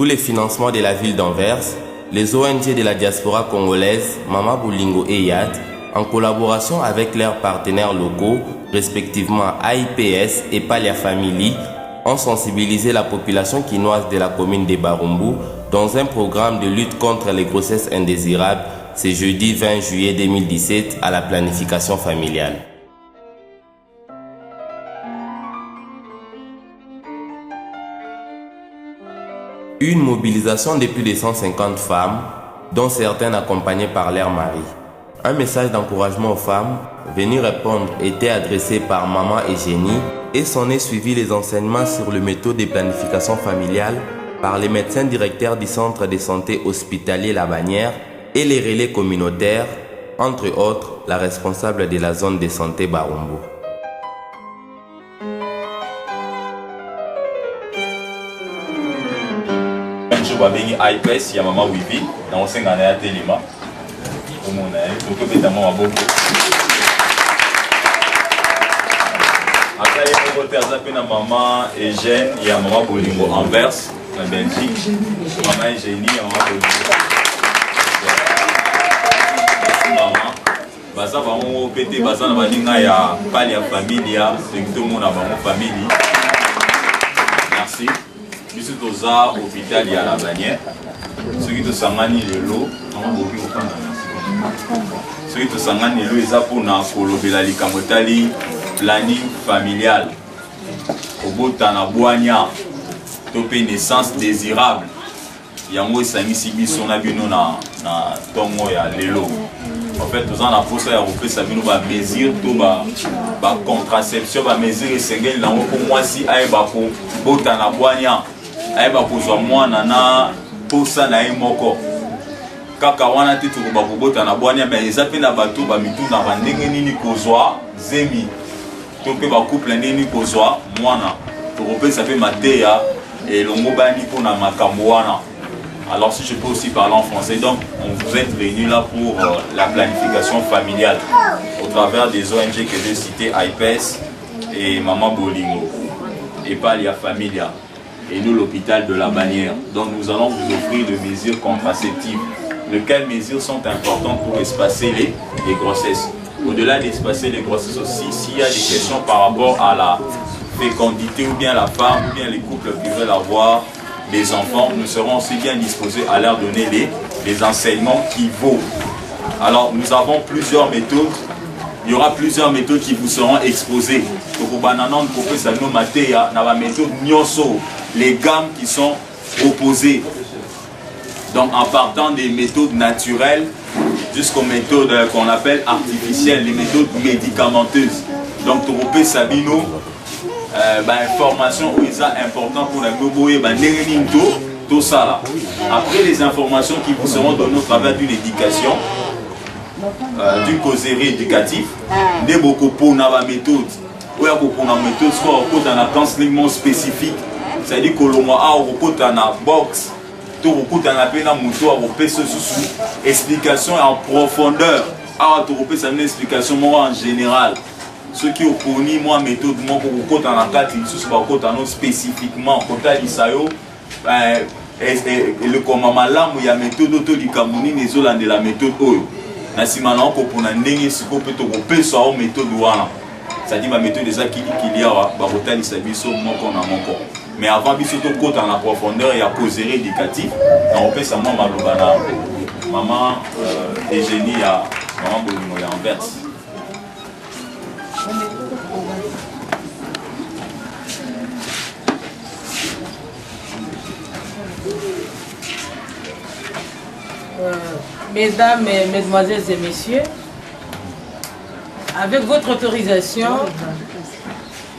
Sous les financements de la ville d'Anvers, les ONG de la diaspora congolaise, Mama Bolingo et Yad, en collaboration avec leurs partenaires locaux, respectivement AIPS et Palia Family, ont sensibilisé la population quinoise de la commune de Barumbu dans un programme de lutte contre les grossesses indésirables ce jeudi 20 juillet 2017 à la planification familiale. Une mobilisation de plus de 150 femmes, dont certaines accompagnées par leur mari. Un message d'encouragement aux femmes venues répondre était adressé par Maman Eugénie et s'en est suivi les enseignements sur le méthode de planification familiale par les médecins directeurs du centre de santé hospitalier La Bannière et les relais communautaires, entre autres la responsable de la zone de santé Barumbu. Babengi IPS ya mama wivi na osenga na ya telema omona donc beta mama boko après il faut faire ça na mama Eugène ya mama Bolingo Anvers en Belgique mama Eugénie ya mama Bolingo mama baza bango pété baza na baninga ya pali ya familia c'est tout monde a bango famille. Merci. Biso toza hôpital ya La Bannière. Ceux qui te sangani lelo, ceux qui te sangani lelo eza pona kolobela likambo tali planning familial. Obota na bwanya topé naissance désirable. Yango esamisi biso na bino na tongo ya lelo. En fait, nous avons posé à repérer bino ba mesure to ba contraception ba mesure esengeli nango pour moi si ayeba ko bota na bwanya. Ayeba kozwa mwana na posa na ye moko kaka wana te tokoba kobota na bwania mais eza pe na bato bamitu na bandenge nini kozwa zemi to pe bakouple nini kozwa mwana tokopesa pe mateya elongo bani mpona makambo wana. Alors si je peux aussi parler en français, donc on vous êtes réunis là pour la planification familiale au travers des ONG que j'ai cité, IPS et Mama Bolingo et Palia Familia. Et nous l'hôpital de La Bannière. Donc nous allons vous offrir des mesures contraceptives. Lesquelles mesures sont importantes pour espacer les grossesses. Au-delà d'espacer les grossesses aussi, s'il y a des questions par rapport à la fécondité ou bien la femme, ou bien les couples qui veulent avoir des enfants, nous serons aussi bien disposés à leur donner les enseignements qui vaut. Alors nous avons plusieurs méthodes. Il y aura plusieurs méthodes qui vous seront exposées. Les gammes qui sont opposées. Donc en partant des méthodes naturelles jusqu'aux méthodes qu'on appelle artificielles, les méthodes médicamenteuses. Donc Toropé Sabino, information où il est important pour la Goboé, tout ça là. Après les informations qui vous seront données au travers d'une éducation, d'une causerie éducative, des beaucoup pour la méthode. Ou ya pour la méthode, soit au dans un enseignement spécifique, c'est-à-dire que l'on a au dans la box, tout au dans la peine à mouton, au sous explication en profondeur, à tout une explication moi en général. Ceux qui ont connu moi méthode moi pour dans la carte, ils sont pas dans spécifiquement côté l'Isayo. Et le commandement là, il y a méthode autolikamuni, les autres de la méthode oyo. Na simana ko pona ndenge siko pe to kopesa o méthode wana. C'est-à-dire ma méthode des akili qu'il y a ba botalisa biso moko na moko. Mais avant biso to kota dans la profondeur, il y a causerie éducative. On pesa moi maloba na maman Eugénie ya maman Bolingo ya Anvers. Mesdames, Mesdemoiselles et Messieurs, avec votre autorisation,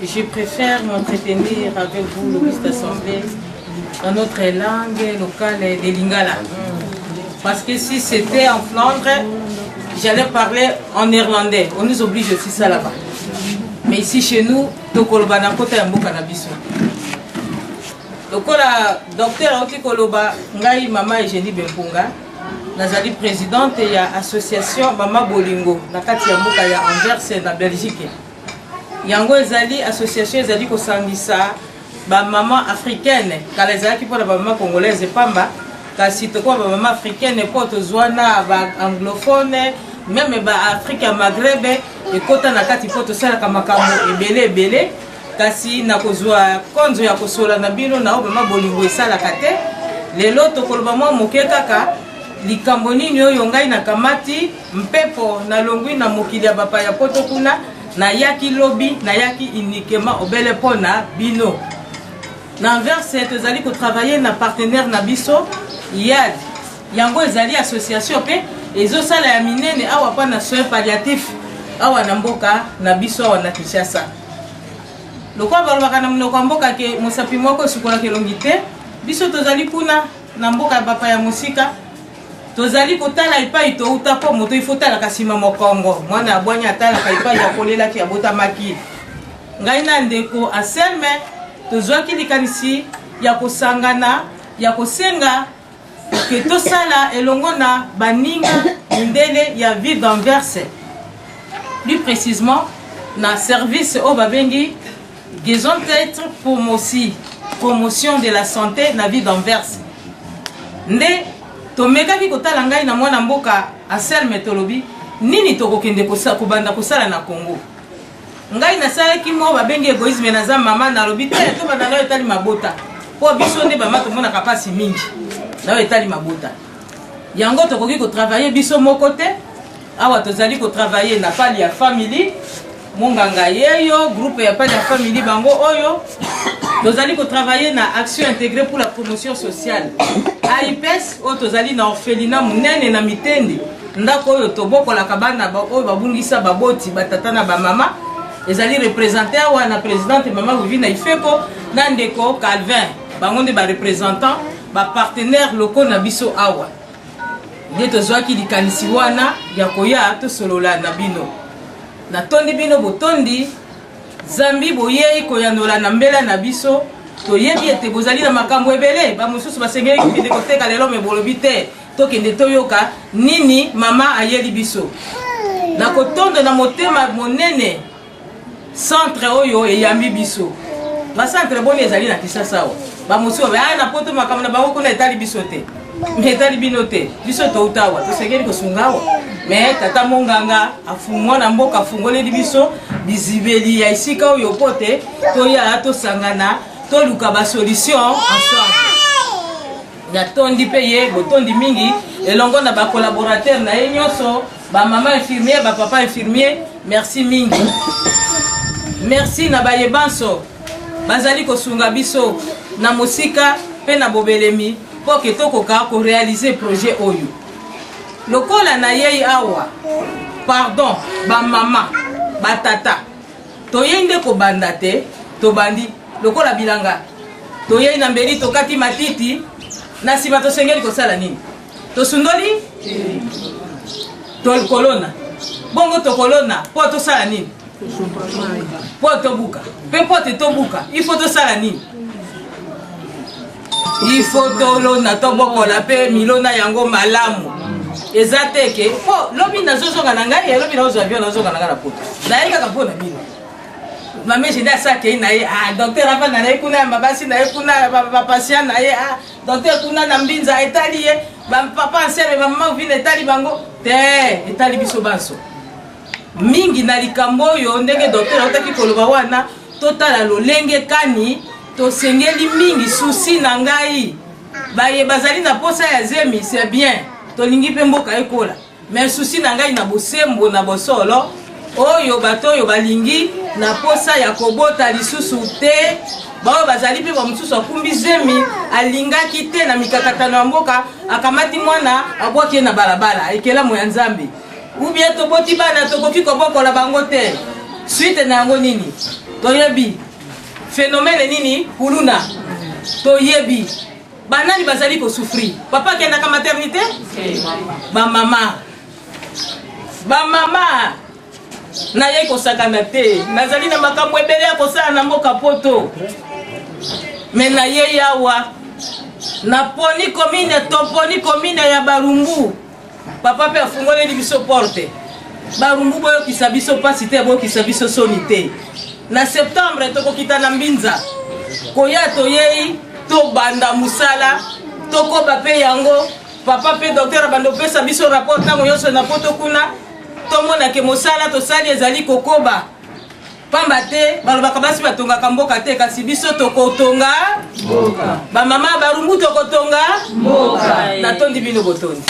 je préfère m'entretenir avec vous, l'Auguste Assemblée, dans notre langue locale de Lingala. Parce que si c'était en Flandre, j'allais parler en néerlandais. On nous oblige aussi ça là-bas. Mais ici chez nous, donc on va n'importe un mot cannabis. Donc le docteur Oki Koloba, ngai Mama Eugénie Bempunga. Nazali présidente de l'association Mama Bolingo, na kati ya mboka ya Anvers na Belgique. Yango ezali association ezali kosangisa ba maman africaine kala ezalaki mpona ba maman congolaise pamba kasi tokoa ba maman africaine po tozwana ba anglophone même ba Afrique ya Maghreb ekota na kati po tosalaka makambo ebele kasi nakozwa konzo ya kosola na bino na oyo mama bolingo esalaka te lelo tokoloba mwa moke kaka likambo nini oyo ngai nakamati mpepo nalongwi na mokili ya bapaya poto kuna nayaki lobi nayaki uniquement obele mpona bino na Anvers tozali kotravailler na partenaire na biso IAD yango ezali association pe ezosala ya minene awa pa na soin palliatif awa na mboka na biso awa na Kinshasa lokwa balobaka na monoko ya mboka ke mosapi moko esukolaka elongi te biso tozali kuna na mboka ya bapa ya mosika tozali kotala epai touta po moto ifotalaka nsima mokongo mwana ya bwanya atalaka epai ya kolelaki abotamaki ngai na ndeko Anselme tozwaki likanisi ya kosangana ya kosenga ke tosala elongo na baninga mindele ya ville d'Anvers plus précisément na service oyo babengi Guérison d'être promotion de la santé na ville d'Anvers nde tomekaki kotala ngai na mwana mboka Anselme tolobi nini tokokende kobanda kosala na Congo ngai nasalaki mo babengi égoïsme naza mama nalobi te tobanda nayo etali mabota po biso nde bama tomonaka pasi mingi nayo etali mabota yango tokoki kotravailler biso moko te awa tozali kotravailler na pali ya famille monganga yeyo groupe ya pali ya famille bango oyo tozali kotravailler na action intégrée pour la promotion sociale AIPES oyo tozali na orphelinat munene na Mitende ndako oyo tobokolaka bana oyo babungisa baboti batata na bamama ezali représenté awa na présidente mama Vivina Ifeko na ndeko Calvin bango nde barepresentant bapartenaire locaux na biso awa nde tozwaki likanisi wana ya koya tosolola na bino natondi bino botondi zambi boyei koyanola na mbela na biso toyebi ete bozali na makambo ebele bamosusu basengeli kokende koteka lelo me bolobi te tokende toyoka nini mama ayeli biso na kotondo na motema monene centre oyo eyambi biso bacentre boni ezali na Kinshasa awa bamosusu baye na poto makambo na bango kuna etali biso te me etali bino te biso toutawa tosengeli kosunga awa me tata monganga afungwa na mboka afungoleli biso bizibeli ya esika oyo pote toya tosangana toluka ba solution ensemble natondi pe ye botondi mingi elongo na ba collaborateur na ye nyonso ba mama infirmier ba papa infirmier merci mingi merci na bayebanso bazali kosunga biso na mosika pe na bobelemi po ke tokoka ko réaliser projet oyo lokola na yei awa pardon ba mama ba tata toyende ko banda te to bandi lokola bilanga toyei na mbeli tokati matiti na sima tosengeli kosala nini tosundoli kolona bongo tokolona po tosala nini po tobuka pe po te tobuka il faut tosala nini il faut tolona tobokola pe milona yango malamu eza teke po lobi nazozonga na ngai lobi nazozwa avion nazozonga na ngai na poto naye kaka mpo na bino mame jende asakei na ye docteur avanda na ye kuna ya mabasi na ye kuna bapatient na ye docteur kuna na mbinza etali ye bapapa Anselme bamama Vivina etali bango te etali biso banso mingi na likambo oyo ndenge docteur autaki koloba wana totala lolenge kani tosengeli mingi susi na ngai baye bazali na posa ya zemi c'est bien tolingi pe mboka ekola mais susi na ngai na bosembo na bosolo oyo bato oyo balingi na posa ya kobota lisusu te bao bazali pe ba mususu akumbi zemi alingaki te na mikakatano ya mboka akamati mwana abwaki na balabala ekela moya nzambe ubie toboti bana tokoki kobokola bango te suite na yango nini toyebi phénomène nini kuluna toyebi banani bazali ko souffrir papa kendaka maternité ba mama na ye kosakana te nazali na makambo ebele ya kosala na mboka poto me na ye yawa naponi komine ya Barumbu papa pe afungoleli biso porte Barumbu boyokisa biso pasi te boyokisa biso soni te na septembre tokokita na Mbinza koya toyei to banda musala to ko bape yango papa pe docteur bando pesa biso rapport tango yoso na poto kuna to mona ke musala to sali ezali kokoba pamba te balobaka basi batongaka mboka te kasi biso tokotonga mboka ba mama barumbu tokotonga mboka natondi bino botondi.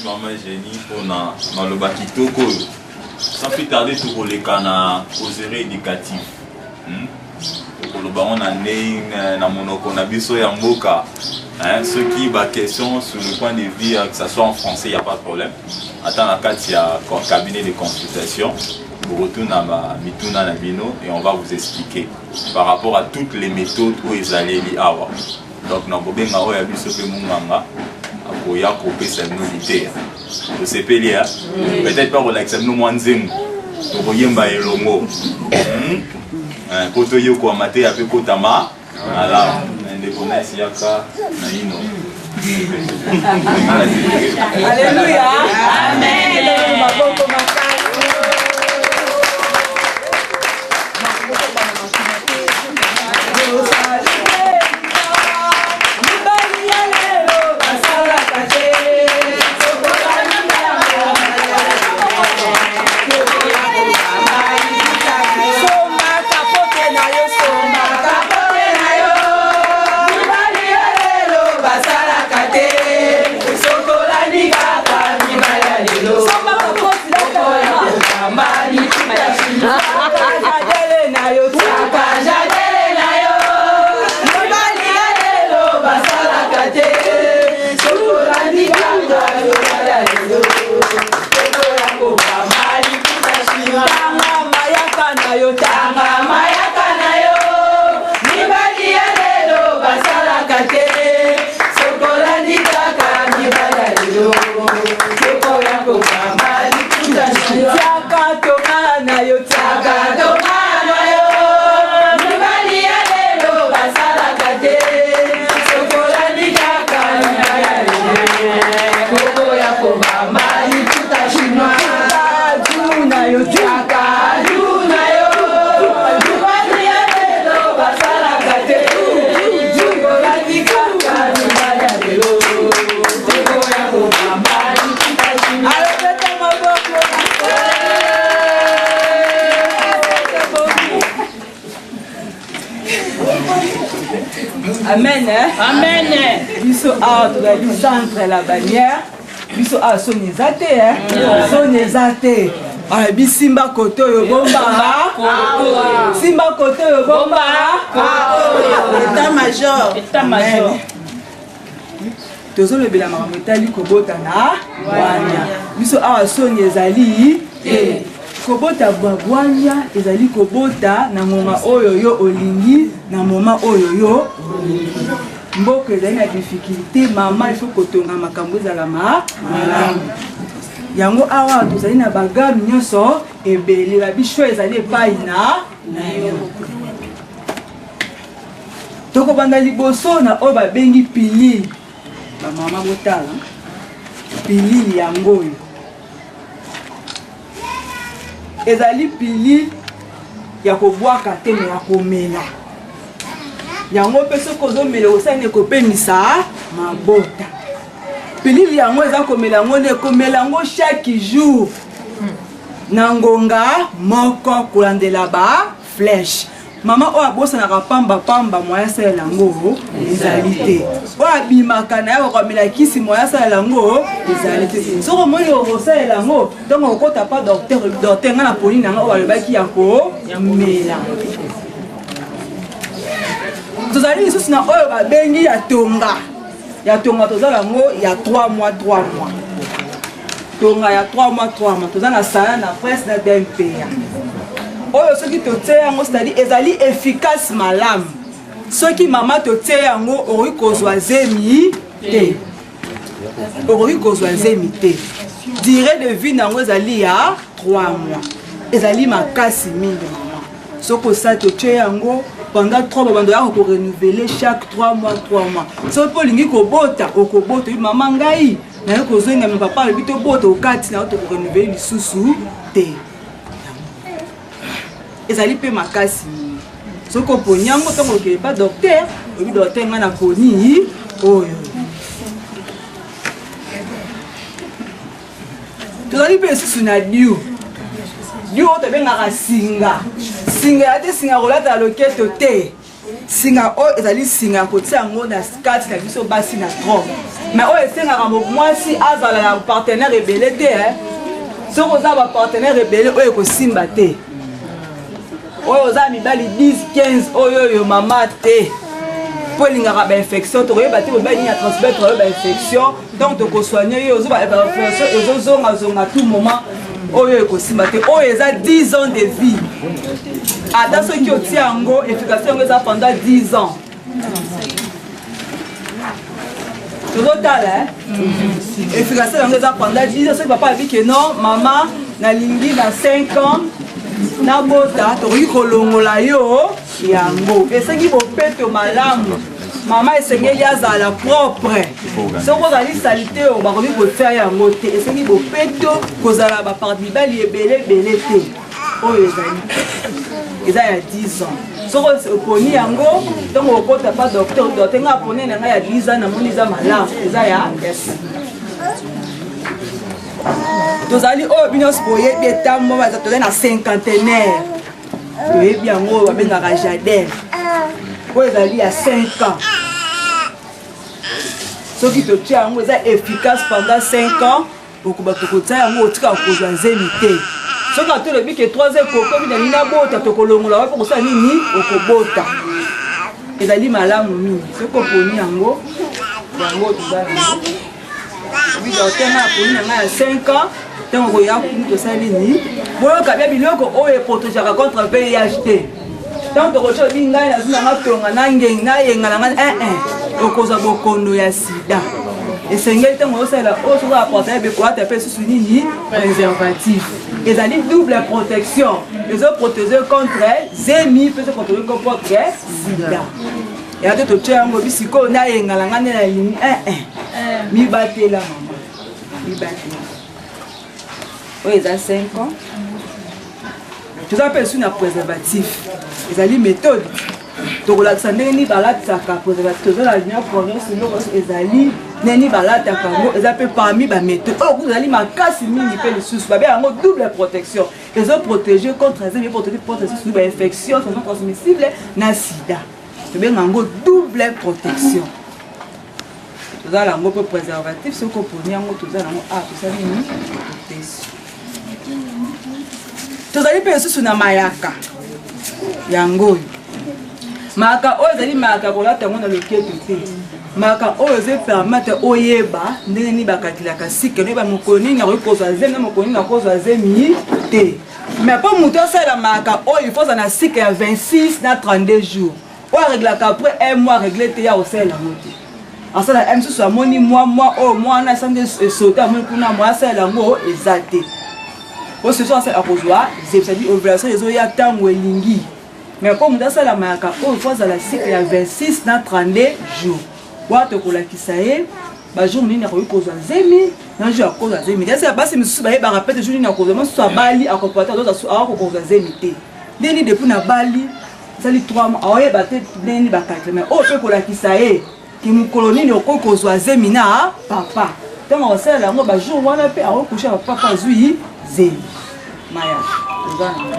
Maman Jenny pour na le bakitoko sans plus tarder tout pour les cana causerie éducative pour le baron na monoko na biso ya mboka ceux qui ba question sur le point de vue que ça soit en français il y a pas de problème attends la carte il y a cabinet de consultation pour retourner à mituna na bino et on va vous expliquer par rapport à toutes les méthodes où ils allaient li avoir donc na bobenga o ya biso pe munganga akoya kopesa nolité to sepeli peut-être pas relaxer nous mwanzemu to koyemba elongo poto yo ko mate ape kotama ala indépendance yaka na ino. Alléluia amen. Amen. Amen. Biso a du centre la bannière. Biso a sonezate sonezate. Ah bisimba koto yo bomba. Simba koto yo bomba. État major. Tozo le bela makambo etali kobota na wania. Biso a sonezali kobota bwanya ezali kobota na ngoma oyo yo olingi na moma oyo yo mboka ezali na difficulté mama il faut kotonga makambo ezala malamu yango awa tozali na bagamu nyonso ebele babisho ezali epai na yo tokobanda liboso na oyo babengi pilili bamama botala pilili yango oyo ezali pili ya kobwaka te me ya komela yango mpe soki ozomela osani ekopemisa mabota pilili yango eza komela yango nde ekomela yango chaque jour na ngonga moko kolandela ba flèche mama oyo abosanaka pamba moya asalela yango ezali te oyo abimaka na ye kokamela kisi moya asalela yango ezali te soki omoni okosalela yango ntongo okota pa docteur nga na poni na nga oyo alobaki ya komela tozali lisusu na oyo babengi ya tonga tozala yango ya 3 mois tonga ya 3 mois toza na sana na presse na DMPA oyo soki totie yango c'est-à-dire ezali efficace malamu soki mama totie yango okoki kozwa zemi te durée de vie nango ezali ya 3 mois ezali makasi mingi mama soki osali totie yango pendant 3 mois bando yako korenouveler chaque 3 mois soki mpo olingi kobota okobota oyi mama ngai naye kozonga me papa alobi tobota okati na yo tokorenouveler lisusu te ezali pe makasi soki oponi yango ntango okende pa docteur oyebi docteur nga naponi oyo tozali mpe lisusu na dio oyo tobengaka singa ya te singa kolata loketo te singa oyo ezali singa ya kotia yango na kati na biso basi na trompe mais oyo esengaka mwasi azala na partenaire ebele te soki oza bapartenaire ebele oyo ekosimba te oyo oza mibali 10-15 oyo mama te po elingaka bainfection tokoyeba te mobali nini ya transmettre oyo bainfection donc tokosoigne yo ozoba bainfection ezozongazonga tout moment oyo ekosimba te oyo eza 10 ans de vie ata soki otia yango efficacité yango eza pendant 10 ans tozotala efficacité yango eza pendant 10 ans soki papa abi ke non mama nalingi na 5 ans nabota tokoki kolongola yo yango esengi bopeto malamu mama esengeli azala propre soki ozali salite oyo bakoki kotia yango te esengi bopeto kozala bapart-mibali ebele te oyo ezali eza ya 10 ans soki oponi yango ntongo okota pa docteur nga aponi na ngai ya 10 ans namoni eza malamu eza ya tozali oyo bino boyebi etambo tozali na cinquantenaire toyebi yango oyo babengaka jardin oyo ezali ya 5 ans soki totia yango eza efficace pendant 5 ans okoba tokotia yango otika kozwa nzemi te soki atolobi ke 3 ekokomi na nini abota tokolongola wapi kosala nini okobota ezali malamu mingi soki oponi yango tozali bidotenga aponi na ngai ya 5 ans ntango koya kuni tosali nini boyoka bia biloko oyo eprotegeaka contre VIH te ntango tokotia obi ngai nazinanga tonga nayenga na ngai okozwa bokondo ya sida esengeli ntango osalela oyo soki aportaya bekoata mpe susu nini préservatif ezali double protection ezoprotege contre zemi mpe ezoprotege contre sida ya te totia yango bisikoyo nayengala ngai nde nalingi mibatela mama mibatela oyo eza 5 ans toza mpe esu na préservatif ezali méthode tokolakisa ndenge nini balatisaka préservatif toza na union province eloko ezali neni balataka yango eza mpe parmi baméthode oyo kutu ezali makasi mingi mpe lisusu babe yango double protection ezoprotege contre ezemi protege contre lisusu bainfection non transmissible na sida tobenga yango double protection tozala yango mpe préservatif soki oponi yango tozala yango tosali nini protection tozali mpe lisusu na mayaka yango oyo mayaka oyo ezali mayaka kolata yango na loketo te mayaka oyo ezopermettre oyeba ndenge nini bakatilaka sike noyeba mokolo nini akoki kozwa zemi na mokolo nini akozwa zemi te mais mpo moto asalela mayaka oyo ifoza na sike ya 26 na 32 jours oyo areglaka après 1 mois aregle te ya kosalela yango te asala mosusu amoni mwa oyo mwana esande esote amoni kuna mwa asalela yango eza te oyo soso asala akozwa zemi sadi ovulation ezoya ntango elingi mais mpo moto asala mayaka oyo fo azala cycle ya 26 na 32 jours wana tokolakisa ye bajour nini akoki kozwa zemi na jour akozwa zemi te asa basi misusu bayebaka pete jour nini akozwa mosusu abali akopata akokozwa zemi te ndeni depuis na bali ezali 3 mois aoyeba te ndeni bakatre mais oyo mpe kolakisa ye ki mokolo nini okoki kozwa zemi na papa ntango akosalela yango bajour wana mpe akokusha bapapa azwi zemi maya ozana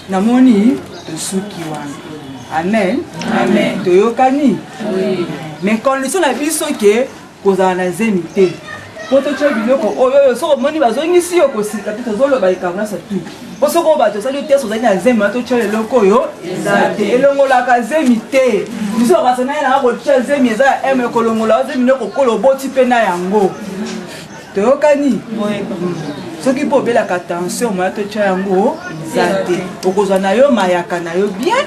namoni tosuki wana amen amen toyokani mais condition na biso ke kozala na zemi te po totia biloko oyo soko omoni bazongisi yo kosika te tozoloba ekangasa tu po soko oyo bato osali te ozali na zemi wana totia eloko oyo eza te elongolaka zemi te biso okasana ye nanga kotia zemi eza ya eme ekolongola zemi nekokola oboti mpe na yango toyokani soki mpo obelaka tension moya totia yango eza te okozwa na yo mayaka na yo bien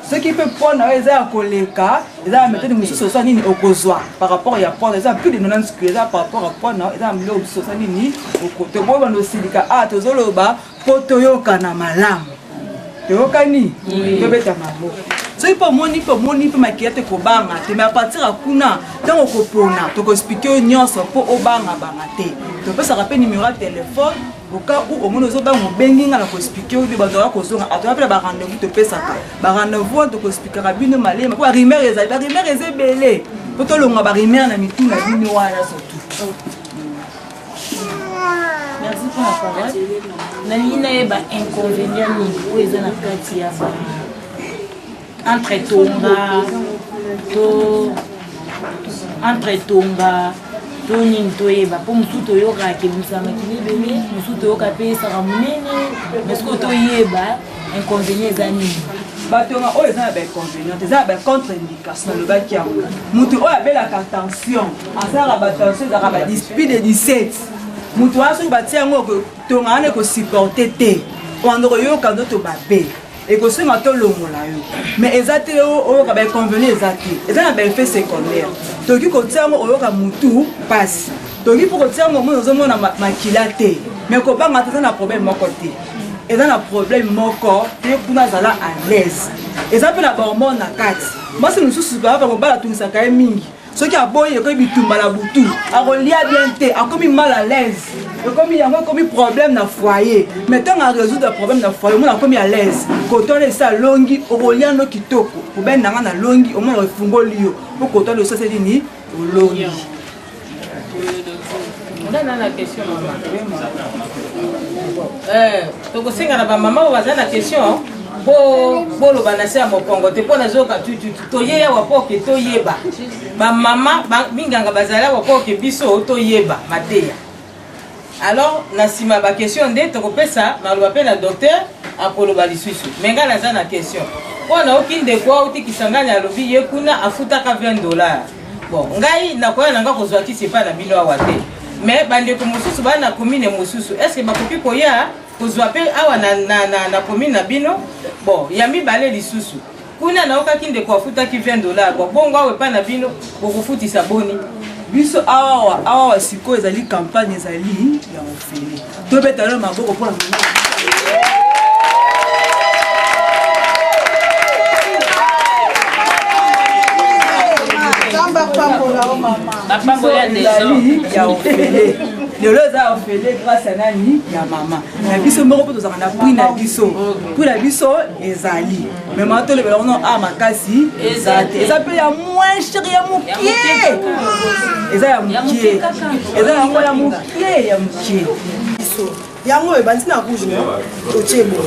soki mpe mpo na yo eza ya koleka eza ya méthode mosusu osa nini okozwa par rapport ya mpo eza plus de 90 kilo eza par rapport ya mpo na yo eza ya miloko mosusu osa nini tokoyebana osilika tozoloba mpo toyokana malamu toyokani tobeta maboko soki mpo omoni mpe makila te kobanga te mais apartir ya kuna ntango okopona tokoexplike yo nyonso mpo obangabanga te topesaka mpe numero ya telefone au cas où au moins nous avons bengi nga na ko expliquer ou ba doa ko zonga ato apela ba rendez-vous te pesaka ba rendez-vous to ko expliquer bino malema ko rimer ezebele po to longa ba rimer na mitu na bino wana surtout. Merci pour la parole. Nalina eba inconvénient ni ou eza na kati ya ba entre tonga to nini toyeba po mosusu toyoka ke misanga kilebele mosusu toyoka mpe esaka monene mais soki toyeba inconvénient eza nini batonga oyo eza na bainconvénient eza na bacontre-indication nalobaki yango motu oyo abelaka tension asalaka batension ezalaka badispute de 17 motu wana soki batia yango tonga wana ekosupporte te wanda koyoka nzoto babe ekosenga tolongola yo mais eza te oyoka bainconvénient eza te eza na baeffet secondaire toki kotia yango oyoka motu mpasi toki mpo kotia yango omoi ozomona makila te mais kobanga te eza na problème moko te eza na problème moko te kuna azala à l'aise eza mpe na bahormone na kati mwasi mosusu baa mobala atungisaka ye mingi soki aboyi ekomi bitumba na butu akolia bien te akomi mal à l'aise ekomi yango ekomi problème na foyer mais ntango arésoudre problème na foyer omona akomi à l'aise kotole esi alongi okolia no kitoko obeni nanga na longi omona efungoli yo po kotole osose nini olongi. On a la question, maman. Tokosenga na ba maman oyo baza na question bo lo banase ya mokongo te pona zoka toyeya wapoke toyeba ba mama binganga bazala wapoke biso toyeba mateya. Alors na sima ba question nde tokopesa maloba pe na docteur akoloba lisusu menga naza na question pona okinde kwa utikisanganya alobi ye kuna afutaka $20. Bon ngai nakoya nanga kozwa kisi pa na bino awa te mais bandeko mosusu bana commune mosusu est-ce que bakoki koya kozwa pe awa na commune na bino bon ya mibale lisusu kuna naokaki ndeko afutaki $20 bon bongo awe pa na bino bokofutisa boni biso awa sikoyo ezali campagne ezali ya ofele tobeta lelo maboko mpona ya ofele lelo eza ofele grâce à nani ya mama na biso moko mpo tozalaka na prix na biso ezali mais maa tolobela ono a makasi eza te eza mpe ya moins cher ya mokie eza ya mokie eza yango ya mokie ya mokie yango ebandi na rouge otie bo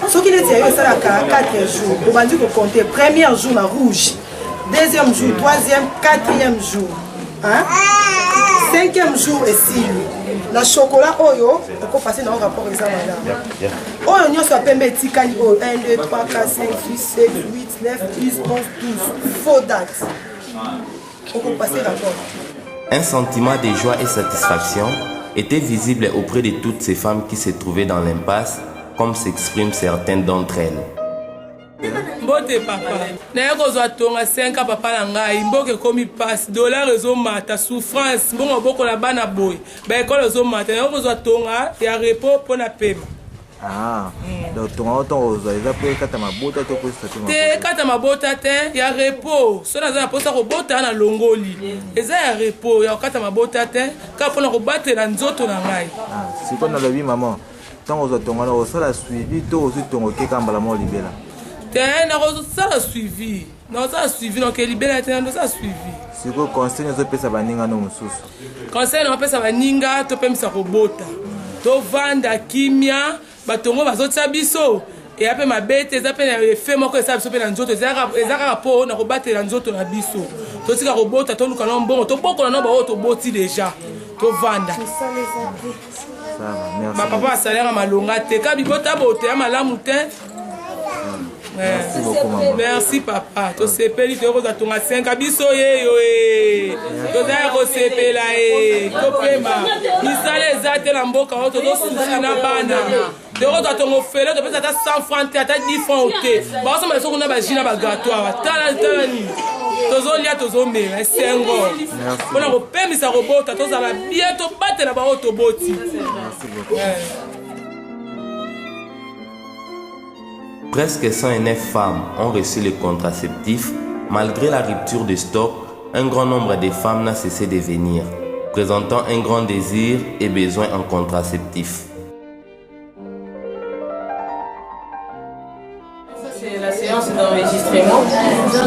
soki neti yayo esalaka 4 jours obandi kocompte premier jour na rouge deuxième jour troisième quatrième jour 5e jour esili na chocolat oyo okopase na rapport eza malamu oyo nyonso ya pembe etikali oyo 1 2 3 4 5 6 7 8 9 10 11 12 faux date okopase rapport. Un sentiment de joie et satisfaction était visible auprès de toutes ces femmes qui se trouvaient dans l'impasse, comme s'expriment certaines d'entre elles. Mbote papa naye kozwa tonga 5 papa na ngai mboka ekomi pasi dollar ezomata souffrance mbongo bokola bana boye baekole ezomata naye kozwa tonga ya repos mpo na pema. Donc tonga otongo ozwa eza mpo ekata mabota to mpo te kata mabota te ya repos so naza na mposa kobota na longoli eza ya repos ya kokata mabota te kaka mpona kobatela nzoto na ngai. sikoyo nalobi mama ntango ozwa tonga na osala suivi to ozwi tongo okeka mbala mo libela te nakozala suivi nokelibela te nakozala suivi. sikoyo conseil ezopesa baninga no mosusu conseil naopesa baninga topemisa kobota tovanda kimia batongo bazotia biso eya mpe mabe te eza mpe na efe moko esala biso mpe na nzoto eza kaka mpo na kobatela nzoto na biso totika kobota toluka na mbongo tobokola na baoyo toboti deja tovanda bapapa basalaka malonga te ka bibota boteya malamu te. Merci papa tosepeli tokozwa tonga 5 biso yeyo tozala kosepela topema misala eza te na mboka oyo tozosusi na bana tokozwa tongo fele topesa ata 100 francs te ata 10 francs te bakosomba leso kuna baji na bagato awa tala nini tozolia tozomela esengo mpona kopemisa kobota tozala bien tobatela baoyo toboti. Presque 109 femmes ont reçu les contraceptifs. Malgré la rupture de stock, un grand nombre de femmes n'a cessé de venir, présentant un grand désir et besoin en contraceptifs. vraiment.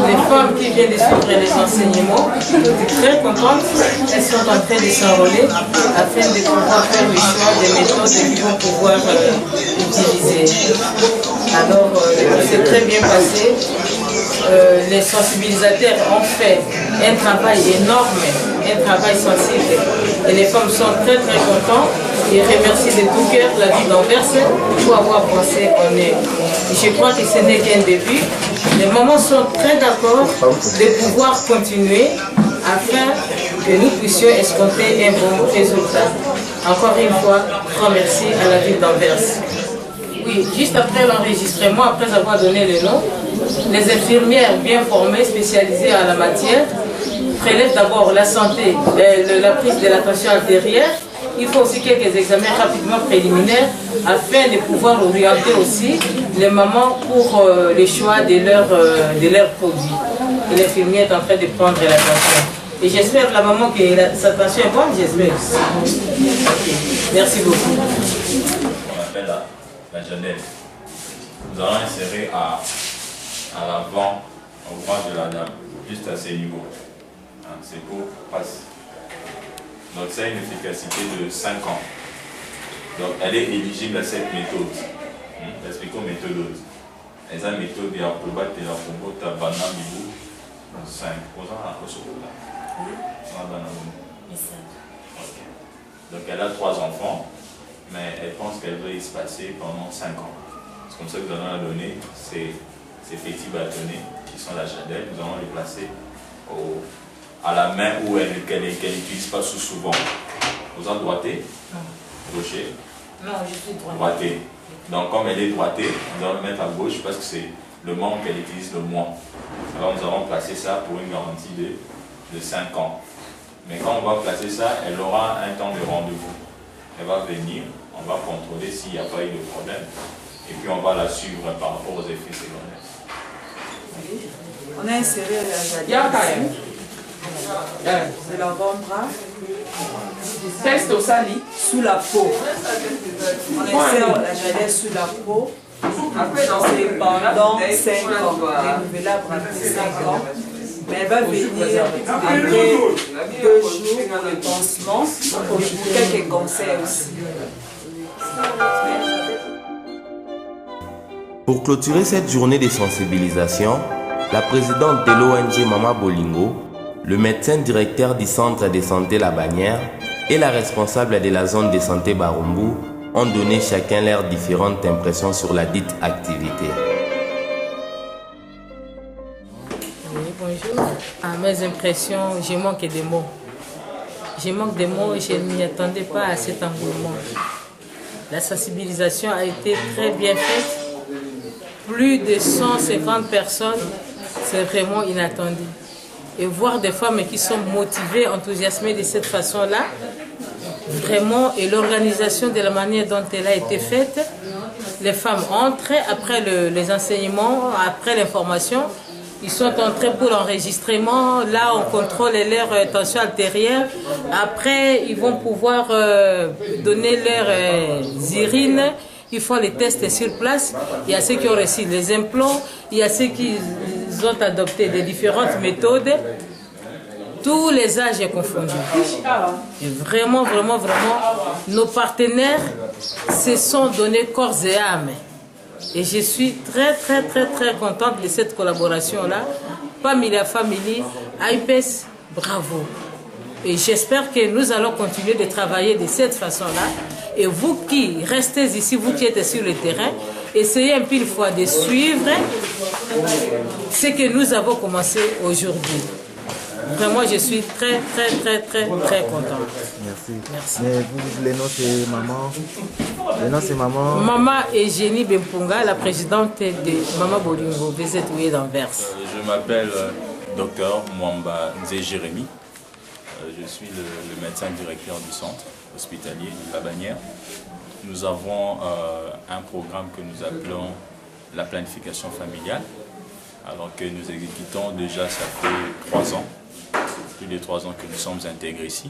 Les femmes qui viennent de suivre les enseignements, très contentes, elles sont en train de s'enrôler afin de pouvoir faire le choix des méthodes qu'ils vont pouvoir utiliser. Alors, c'est très bien passé. Les sensibilisateurs ont fait un travail énorme, un travail sensible. Et les femmes sont très contentes et remercient de tout cœur la ville d'Anvers pour avoir pensé en eux. Je crois que ce n'est qu'un début. Les mamans sont très d'accord de pouvoir continuer afin que nous puissions escompter un bon résultat. Encore une fois, grand merci à la ville d'Anvers. Oui, juste après l'enregistrement, après avoir donné le nom, les infirmières bien formées, spécialisées en la matière, prélèvent d'abord la santé, la prise de la tension artérielle. Il faut aussi quelques examens rapidement préliminaires afin de pouvoir orienter aussi les mamans pour le choix de leurs produits. Et l'infirmière est en train de prendre la tension. Et j'espère la maman que sa tension est bonne, j'espère. Okay. Merci beaucoup. On appelle la Genève. Nous allons insérer à l'avant, au bras de la dame, juste à ces niveaux. C'est pour passer. Donc ça a une efficacité de 5 ans. Donc elle est éligible à cette méthode. Expliquons méthode. Et cette méthode est approuvée de la Congo Tabana Mibou 5. Donc elle a 3 enfants, mais elle pense qu'elle veut y se passer pendant 5 ans. C'est comme ça que nous allons la donner ces petits bâtonnets qui sont la chandelle. Nous allons les placer à la main où qu'elle n'utilise pas souvent. Vous en droitez? Gaucher? Non, je suis droitée. Donc comme elle est droitée, nous allons le mettre à gauche parce que c'est le membre qu'elle utilise le moins. Alors nous allons placer ça pour une garantie de 5 ans. Mais quand on va placer ça, elle aura un temps de rendez-vous. Elle va venir, on va contrôler s'il n'y a pas eu de problème. Et puis on va la suivre par rapport aux effets secondaires. On a inséré la jadelle. C'est l'avant-bras. Test au sali. Sous la peau. On insère la jadelle sous la peau. C'est pendant 5 ans. Renouvelable après 5 ans. Mais elle va venir après 2 jours pour le pansement, pour quelques conseils aussi. Pour clôturer cette journée de sensibilisation, la présidente de l'ONG Mama Bolingo, le médecin directeur du centre de santé La Bannière et la responsable de la zone de santé Barumbu ont donné chacun leurs différentes impressions sur la dite activité. Oui, bonjour. À mes impressions, je manque de mots. Je manque de mots et je ne m'y attendais pas à cet engouement. La sensibilisation a été très bien faite. Plus de 150 personnes, c'est vraiment inattendu. Et voir des femmes qui sont motivées, enthousiasmées de cette façon-là, vraiment, et l'organisation de la manière dont elle a été faite, les femmes entrent après les enseignements, après l'information, ils sont entrés pour l'enregistrement, là on contrôle leur tension artérielle, après ils vont pouvoir donner leurs urines. Ils font les tests sur place. Il y a ceux qui ont reçu les implants, il y a ceux qui ont adopté des différentes méthodes. Tous les âges sont confondus. Et vraiment, nos partenaires se sont donnés corps et âme. Et je suis très contente de cette collaboration-là. Familia Family, IPES, bravo. Et j'espère que nous allons continuer de travailler de cette façon-là. Et vous qui restez ici, vous qui êtes sur le terrain, essayez un peu une fois de suivre ce que nous avons commencé aujourd'hui. Vraiment, je suis très contente. Merci. Mais vous, les noms, c'est maman. Les noms, c'est maman. Maman Eugénie Bempunga, la présidente de Mama Bolingo, VZOE d'Anvers. Je m'appelle Dr Mwamba Nzé Jérémy. Je suis le médecin directeur du centre hospitalier de La Bannière. Nous avons un programme que nous appelons la planification familiale, alors que nous exécutons déjà, ça fait 3 ans, plus de 3 ans que nous sommes intégrés ici.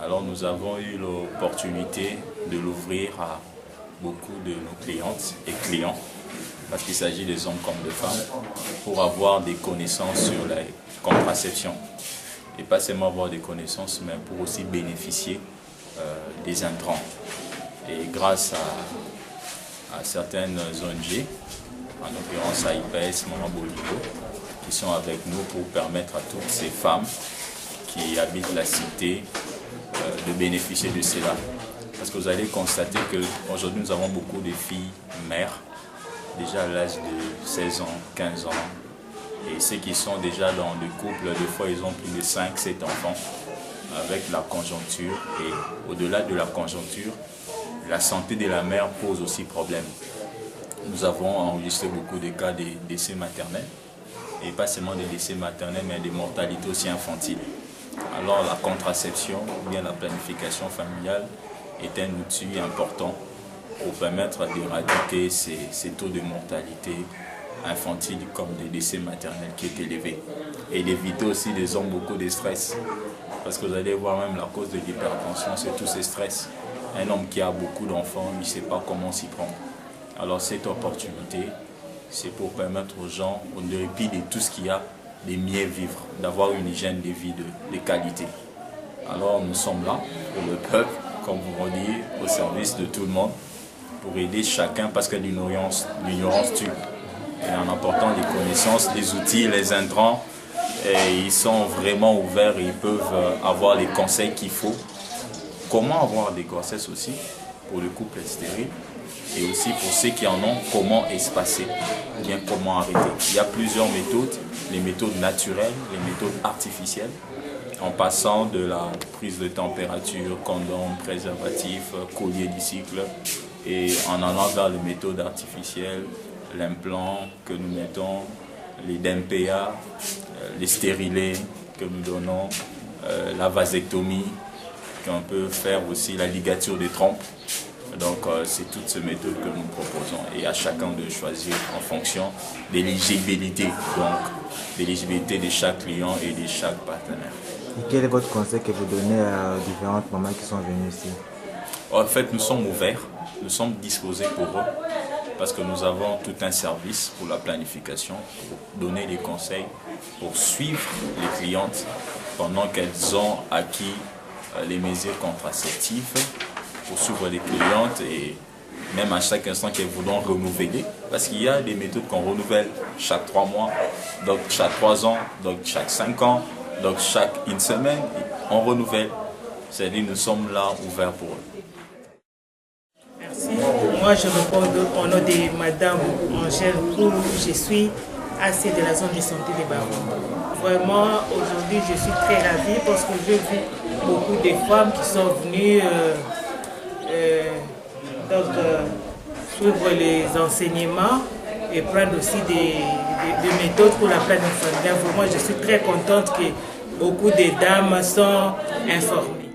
Alors nous avons eu l'opportunité de l'ouvrir à beaucoup de nos clientes et clients parce qu'il s'agit des hommes comme des femmes, pour avoir des connaissances sur la contraception. Et pas seulement avoir des connaissances, mais pour aussi bénéficier des intrants. Et grâce à certaines ONG, en l'occurrence AIPS, Maman Boligo, qui sont avec nous pour permettre à toutes ces femmes qui habitent la cité de bénéficier de cela. Parce que vous allez constater qu'aujourd'hui nous avons beaucoup de filles mères, déjà à l'âge de 16 ans, 15 ans, et ceux qui sont déjà dans le couple, des fois ils ont plus de 5, 7 enfants, avec la conjoncture. Et au-delà de la conjoncture, la santé de la mère pose aussi problème. Nous avons enregistré beaucoup de cas de décès maternels, et pas seulement des décès maternels, mais des mortalités aussi infantiles. Alors la contraception, ou bien la planification familiale, est un outil important pour permettre d'éradiquer ces taux de mortalité infantile comme des décès maternels qui est élevé. Et d'éviter aussi des hommes beaucoup de stress. Parce que vous allez voir même la cause de l'hypertension, c'est tous ces stress. Un homme qui a beaucoup d'enfants, il ne sait pas comment s'y prendre. Alors cette opportunité, c'est pour permettre aux gens, au dépit de tout ce qu'il y a, de mieux vivre, d'avoir une hygiène de vie de qualité. Alors nous sommes là pour le peuple, comme vous le dites, au service de tout le monde, pour aider chacun parce que l'ignorance tue. Et en apportant des connaissances, les outils, les intrants, et ils sont vraiment ouverts et ils peuvent avoir les conseils qu'il faut. Comment avoir des grossesses aussi pour le couple stérile et aussi pour ceux qui en ont, comment espacer, bien comment arrêter. Il y a plusieurs méthodes, les méthodes naturelles, les méthodes artificielles, en passant de la prise de température, condom, préservatif, collier du cycle, et en allant vers les méthodes artificielles, l'implant que nous mettons, les DMPA, les stérilés que nous donnons, la vasectomie, qu'on peut faire aussi, la ligature des trompes. Donc c'est toutes ces méthodes que nous proposons et à chacun de choisir en fonction de l'éligibilité, donc l'éligibilité de chaque client et de chaque partenaire. Et quel est votre conseil que vous donnez à différentes mamans qui sont venues ici? En fait, nous sommes ouverts, nous sommes disposés pour eux parce que nous avons tout un service pour la planification, pour donner des conseils, pour suivre les clientes pendant qu'elles ont acquis les mesures contraceptives, pour suivre les clientes et même à chaque instant qu'elles voudront renouveler, parce qu'il y a des méthodes qu'on renouvelle chaque 3 mois, donc chaque 3 ans, donc chaque 5 ans, donc chaque une semaine, on renouvelle. C'est-à-dire nous sommes là ouverts pour eux. Merci. Moi je réponds au nom de Madame Angèle Koulou, je suis AC de la zone de santé des Barons. Vraiment aujourd'hui je suis très ravie parce que j'ai vu beaucoup de femmes qui sont venues suivre les enseignements et prendre aussi des méthodes pour la planification familiale. Vraiment, je suis très contente que beaucoup de dames sont informées.